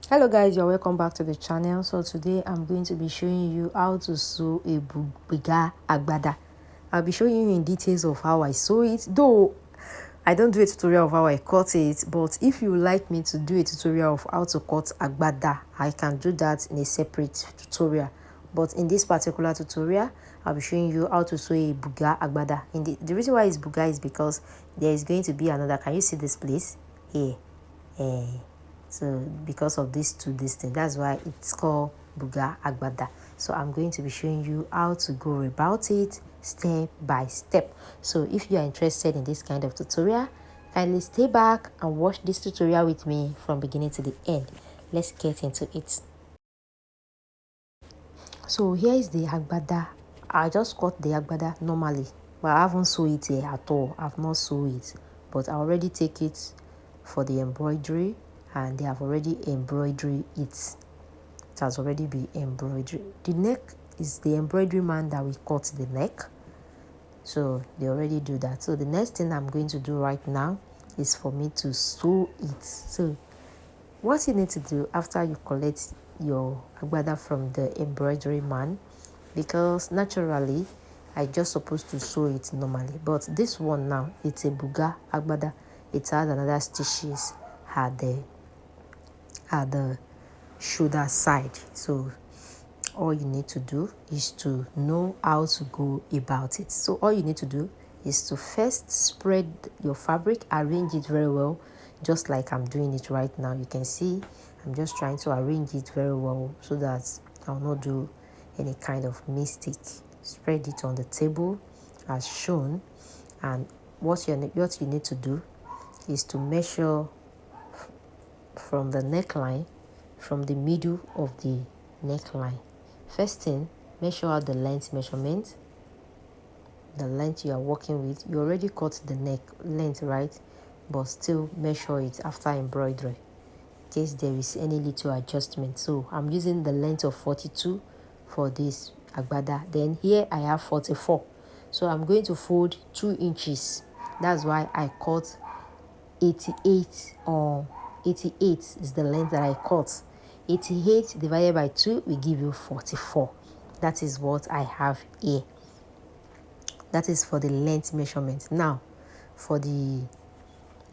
Hello guys, you're welcome back to the channel. So today I'm going to be showing you how to sew a Buga Agbada. I'll be showing you in details of how I sew it, though I don't do a tutorial of how I cut it. But if you would like me to do a tutorial of how to cut Agbada, I can do that in a separate tutorial. But in this particular tutorial, I'll be showing you how to sew a Buga Agbada. The reason why it's Buga is because there is going to be another. Can you see this place here? So because of this thing, that's why it's called Buga Agbada. So I'm going to be showing you how to go about it step by step. So if you are interested in this kind of tutorial, kindly stay back and watch this tutorial with me from beginning to the end. Let's get into it. So here is the Agbada. I just cut the Agbada normally, but I haven't sewn it here at all. I've not sewn it, but I already take it for the embroidery, and they have already embroidered it. It has already been embroidered. The neck is the embroidery man that we cut the neck, so they already do that. So the next thing I'm going to do right now is for me to sew it. So what you need to do after you collect your Agbada from the embroidery man, because naturally I just supposed to sew it normally, but this one now, it's a Buga Agbada. It has another stitches at the shoulder side. So all you need to do is to know how to go about it. So all you need to do is to first spread your fabric, arrange it very well, just like I'm doing it right now. You can see I'm just trying to arrange it very well so that I'll not do any kind of mistake. Spread it on the table as shown, and what you need to do is to measure from the neckline, from the middle of the neckline. First thing, measure out the length measurement, the length you are working with. You already cut the neck length, right? But still measure it after embroidery in case there is any little adjustment. So I'm using the length of 42 for this Agbada. Then here I have 44. So I'm going to fold 2 inches. That's why I cut 88, or 88 is the length that I cut. 88 divided by 2 will give you 44. That is what I have here. That is for the length measurement. Now for the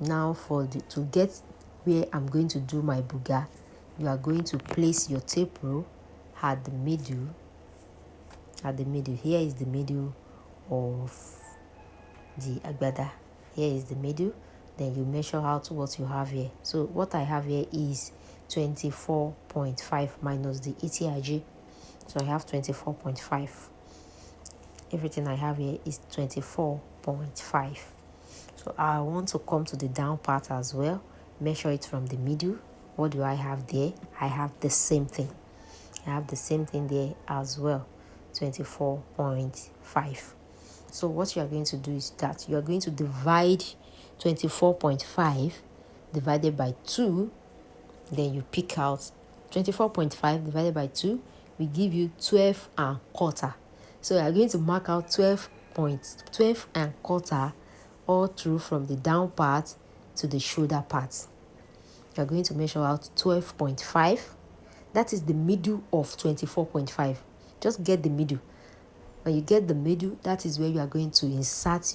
to get where I'm going to do my Buga, you are going to place your tape roll at the middle. Here is the middle of the Agbada. Here is the middle. Then you measure out what you have here. So what I have here is 24.5 minus the 80 So I have 24.5. Everything I have here is 24.5. So I want to come to the down part as well. Measure it from the middle. What do I have there? I have the same thing. I have the same thing there as well. 24.5. So what you are going to do is that you are going to divide 24.5 divided by 2. Then you pick out 24.5 divided by 2 will give you 12 and quarter. So you are going to mark out 12 and quarter all through from the down part to the shoulder part. You are going to measure out 12.5. That is the middle of 24.5. Just get the middle. When you get the middle, that is where you are going to insert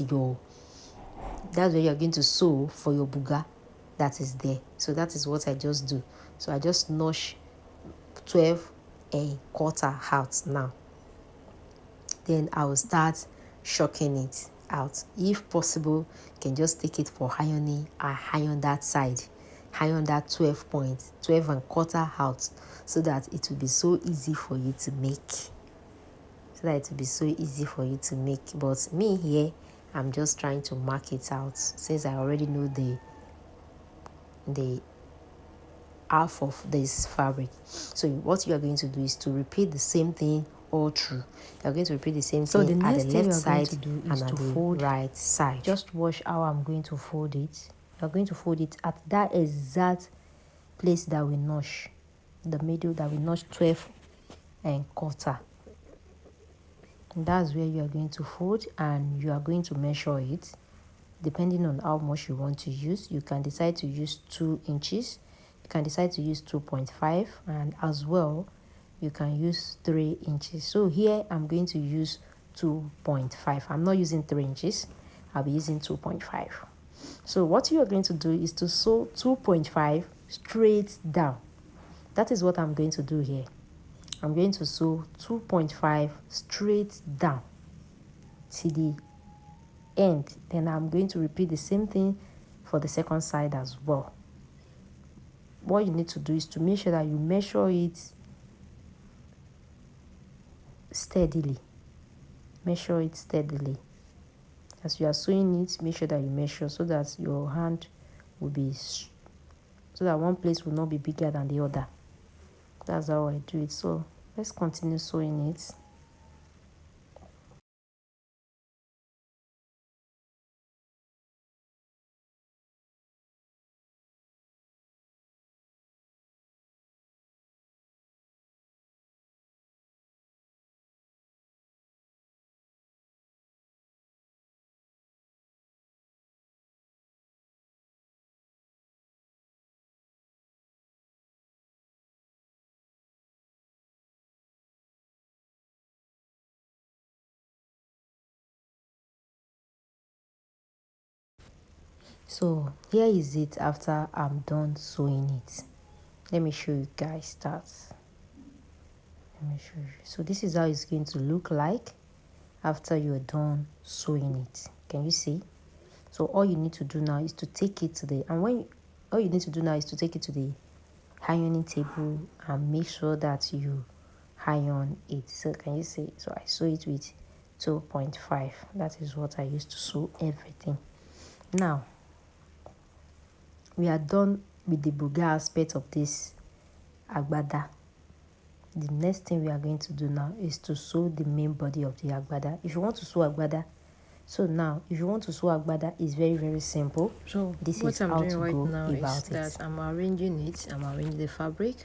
that's where you are going to sew for your Buga. That is there. So that is what I just do. So I just notch 12 and quarter out now. Then I will start shocking it out. If possible, you can just take it for ironing. I iron that side. Iron that 12 and quarter out, so that it will be so easy for you to make. But me here, I'm just trying to mark it out since I already know the half of this fabric. So what you are going to do is to repeat the same thing all through. You're going to repeat the same thing at the left side and at the right side. Just watch how I'm going to fold it. You're going to fold it at that exact place that we notch, the middle that we notch 12 and quarter. That's where you are going to fold, and you are going to measure it depending on how much you want to use. You can decide to use 2 inches can decide to use 2.5, and as well you can use 3 inches. So here I'm going to use 2.5. I'm not using 3 inches, I'll be using 2.5. So what you are going to do is to sew 2.5 straight down. That is what I'm going to do here. I'm going to sew 2.5 straight down to the end. Then I'm going to repeat the same thing for the second side as well. What you need to do is to make sure that you measure it steadily. Measure it steadily. As you are sewing it, make sure that you measure so that your hand will be, so that one place will not be bigger than the other. That's how I do it. So let's continue sewing it. So here is it after I'm done sewing it. Let me show you guys that. Let me show you. So this is how it's going to look like after you're done sewing it. Can you see? So all you need to do now is to take it to the, all you need to do now is to take it to the ironing table and make sure that you iron it. So can you see? So I sew it with 2.5. That is what I used to sew everything. Now we are done with the Buga aspect of this Agbada. The next thing we are going to do now is to sew the main body of the Agbada. If you want to sew Agbada, so now if you want to sew Agbada, it's very, very simple. So this is how to go about it. That I'm arranging it. I'm arranging the fabric.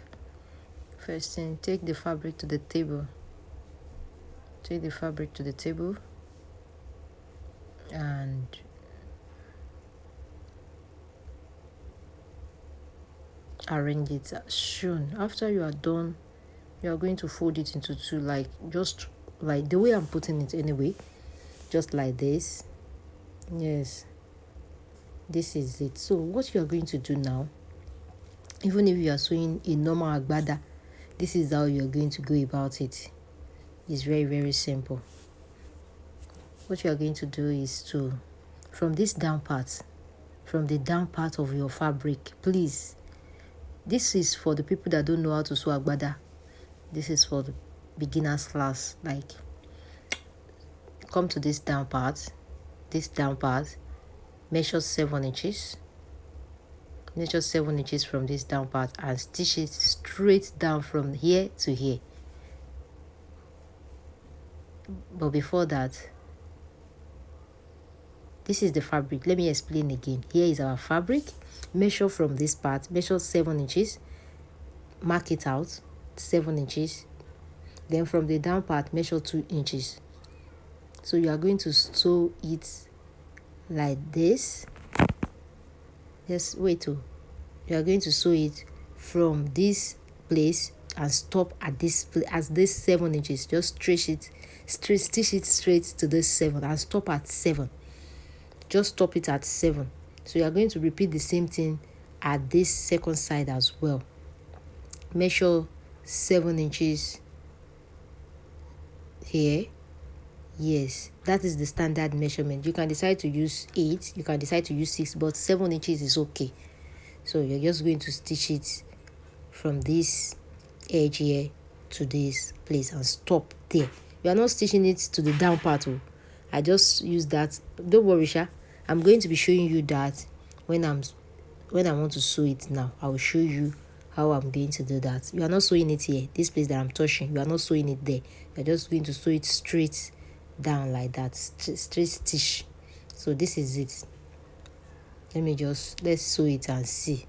First thing, take the fabric to the table. Take the fabric to the table and arrange it as shown. After you are done, you are going to fold it into two, like just like the way I'm putting it anyway, just like this. Yes, this is it. So what you are going to do now, even if you are sewing a normal Agbada, this is how you are going to go about it. It's very, very simple. What you are going to do is to, from this down part, from the down part of your fabric, please, this is for the people that don't know how to sew Agbada. This is for the beginners class. Like, come to this down part, measure 7 inches. Measure 7 inches from this down part and stitch it straight down from here to here. But before that, this is the fabric. Let me explain again. Here is our fabric. Measure from this part, measure 7 inches, mark it out 7 inches. Then from the down part, measure 2 inches. So you are going to sew it like this. Just wait. You are going to sew it from this place and stop at this place, as this 7 inches. Just stitch it straight to this 7 and stop at 7. Just stop it at 7. So you are going to repeat the same thing at this second side as well. Measure 7 inches here. Yes, that is the standard measurement. You can decide to use 8, you can decide to use 6, but 7 inches is okay. So you're just going to stitch it from this edge here to this place and stop there. You are not stitching it to the down part. I just use that. Don't worry, Sha. I'm going to be showing you that when I want to sew it now. I will show you how I'm going to do that. You are not sewing it here. This place that I'm touching, you are not sewing it there. You're just going to sew it straight down like that, straight stitch. So this is it. Let's sew it and see.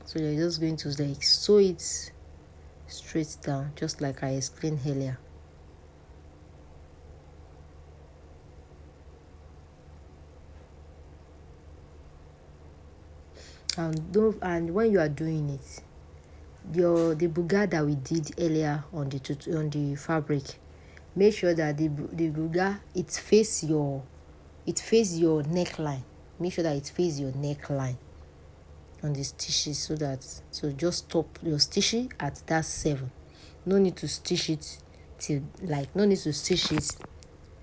So you're just going to like sew it straight down, just like I explained earlier. And when you are doing it, the buga that we did earlier on the fabric, make sure that the buga it face your neckline. Make sure that it face your neckline on the stitches, so just stop your stitching at that 7. No need to stitch it no need to stitch it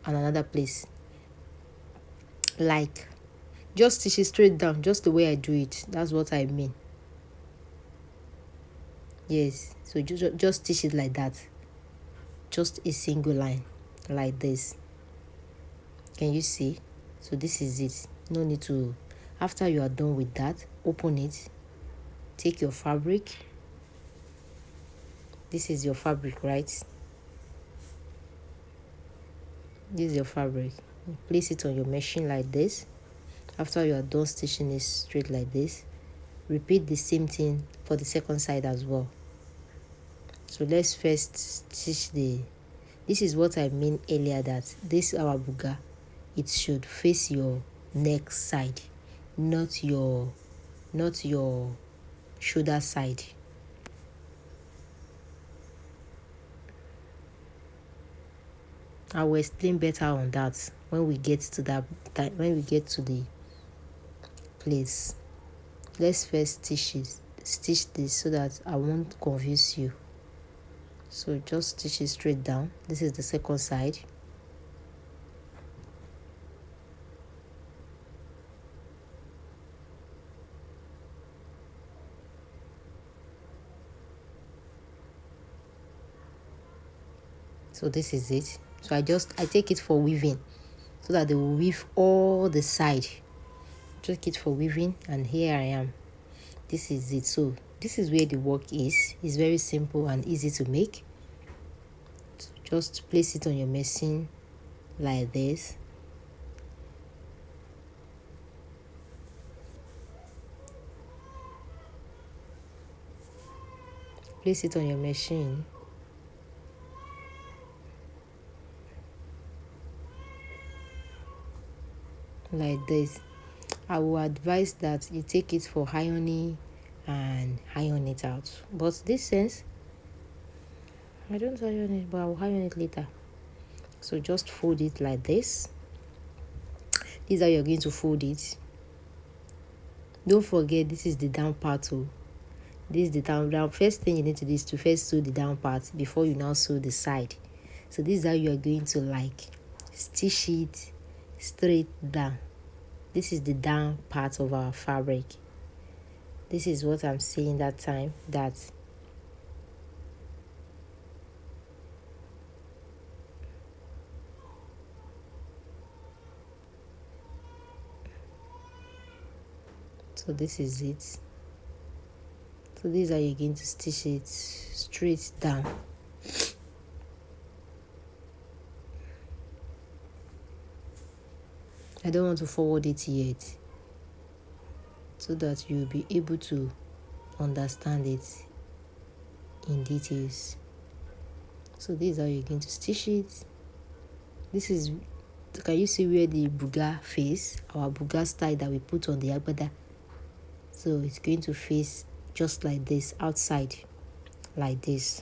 on another place. Like, just stitch it straight down, just the way I do it. That's what I mean. Yes, so just stitch it like that, just a single line like this. Can you see? So this is it. No need to, after you are done with that, open it, take your fabric. This is your fabric, right? This is your fabric. Place it on your machine like this. After you are done stitching it straight like this, repeat the same thing for the second side as well. So let's first stitch this is what I mean earlier, that this our buga, it should face your neck side, not your shoulder side. I will explain better on that when we get to the place. Let's first stitch this so that I won't confuse you. So just stitch it straight down. This is the second side. So this is it. So I take it for weaving, so that they will weave all the side. Take it for weaving, and here I am. This is it. So this is where the work is. It's very simple and easy to make. So just place it on your machine like this. Place it on your machine. Like this. I will advise that you take it for ironing and iron it out. But this sense, I don't iron it, but I will iron it later. So just fold it like this. This is how you're going to fold it. Don't forget, this is the down part. This is the down. First thing you need to do is to first sew the down part before you now sew the side. So this is how you are going to stitch it straight down. This is the down part of our fabric. This is what I'm saying that time, that so this is it. So this is how you're going to stitch it straight down. I don't want to forward it yet, so that you'll be able to understand it in details. So this is how you're going to stitch it. This is, can you see where the buga face, our buga style that we put on the agbada? So it's going to face just like this, outside like this.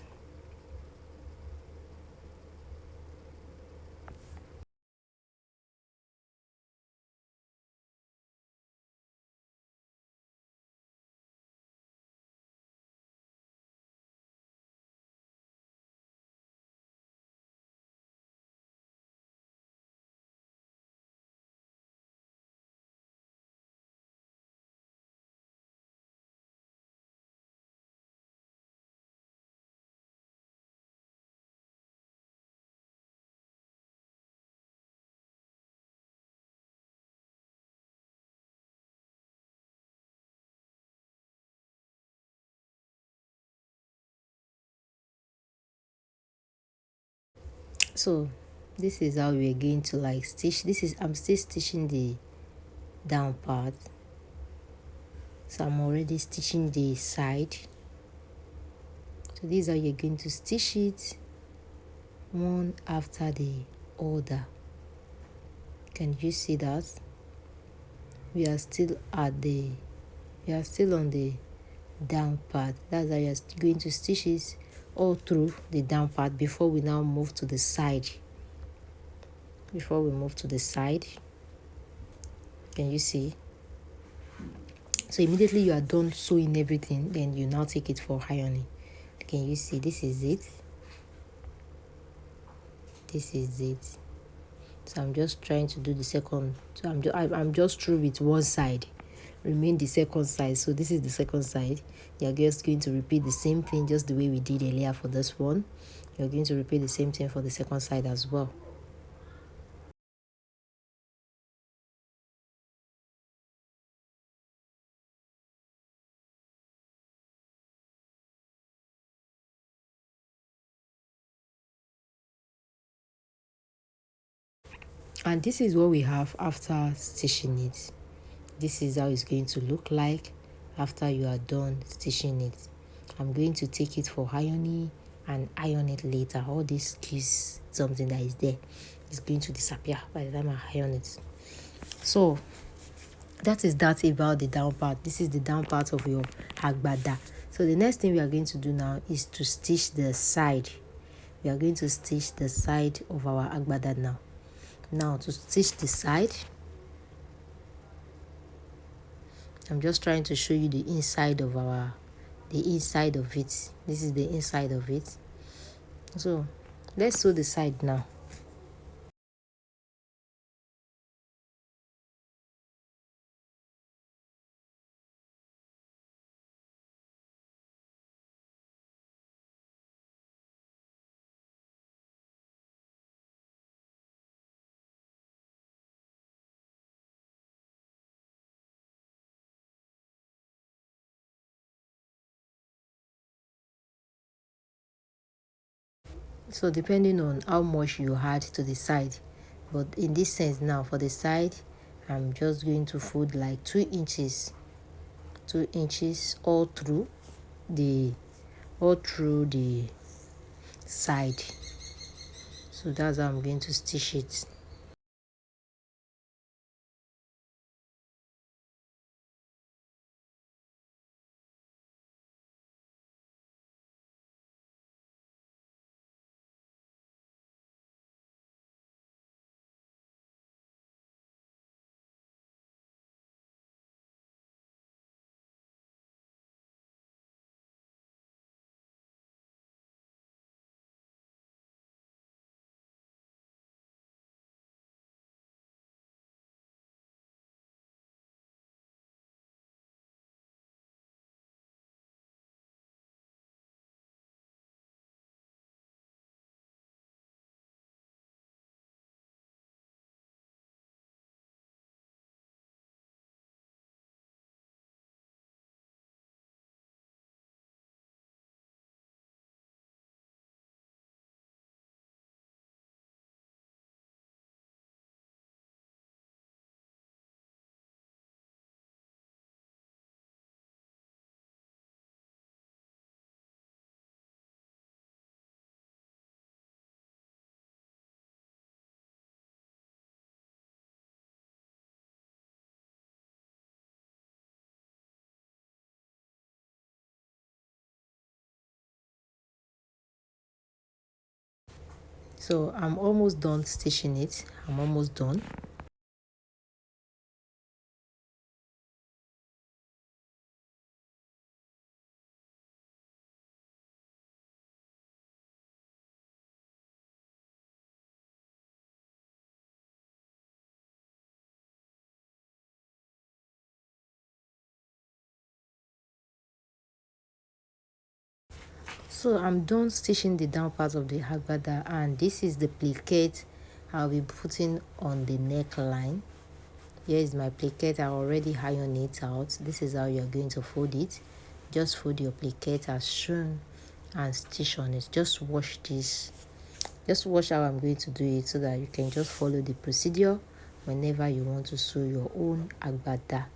So this is how we're going to stitch. I'm still stitching the down part. So I'm already stitching the side. So this is how you're going to stitch it, one after the other. Can you see that? We are still we are still on the down part. That's how you're going to stitch it all through the down part before we now move to the side. Before we move to the side, can you see? So immediately you are done sewing everything, then you now take it for ironing. Can you see? This is it. This is it. So I'm just trying to do the second. So I'm just through with one side. Remain the second side. So this is the second side. You're just going to repeat the same thing just the way we did earlier for this one. You're going to repeat the same thing for the second side as well. And this is what we have after stitching it. This is how it's going to look like after you are done stitching it. I'm going to take it for ironing and iron it later. All this kiss something that is there is going to disappear by the time I iron it. So that is that about the down part. This is the down part of your agbada. So the next thing we are going to do now is to stitch the side. We are going to stitch the side of our agbada now. Now to stitch the side, I'm just trying to show you the inside of it. This is the inside of it. So let's sew the side now. So depending on how much you add to the side, but in this sense now for the side, I'm just going to fold like 2 inches all through the side. So that's how I'm going to stitch it. So I'm almost done stitching it. I'm almost done. So I'm done stitching the down part of the agbada, and this is the placket I'll be putting on the neckline. Here is my placket. I already ironed it out. This is how you're going to fold it. Just fold your placket as shown and stitch on it. Just watch this. Just watch how I'm going to do it so that you can just follow the procedure whenever you want to sew your own agbada.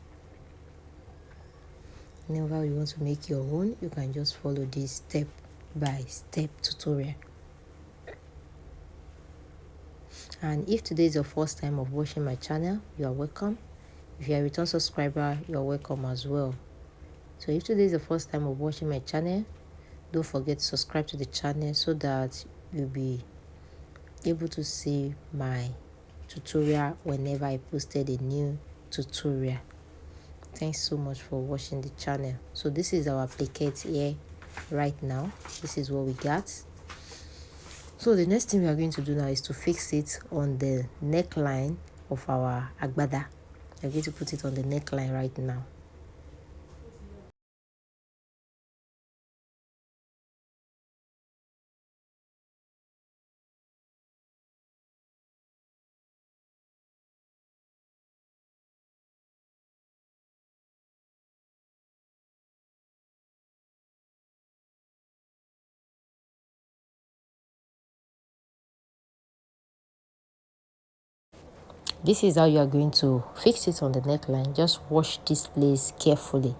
Whenever you want to make your own, you can just follow this step by step tutorial. And if today is your first time of watching my channel, you are welcome. If you are a return subscriber, you are welcome as well. So if today is the first time of watching my channel, don't forget to subscribe to the channel so that you'll be able to see my tutorial whenever I posted a new tutorial. Thanks so much for watching the channel. So this is our placket here right now. This is what we got. So the next thing we are going to do now is to fix it on the neckline of our agbada. I'm going to put it on the neckline right now. This is how you are going to fix it on the neckline. Just wash this place carefully.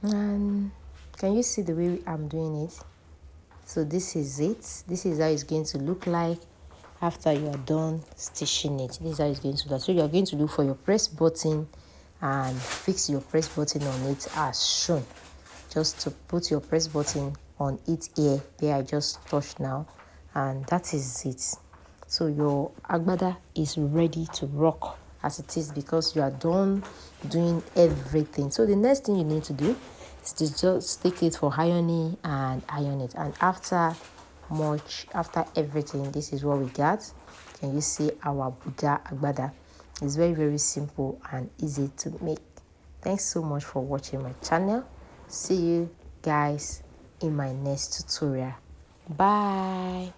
And can you see the way I'm doing it? So this is it. This is how it's going to look like after you are done stitching it. This is how it's going to look. So you are going to look for your press button and fix your press button on it as shown. Just to put your press button on it here where I just touched now, and that is it. So your agbada is ready to rock as it is because you are done doing everything. So the next thing you need to do is to just take it for ironing and iron it. And after everything, this is what we got. Can you see our Buga agbada? It's very, very simple and easy to make. Thanks so much for watching my channel. See you guys in my next tutorial. Bye.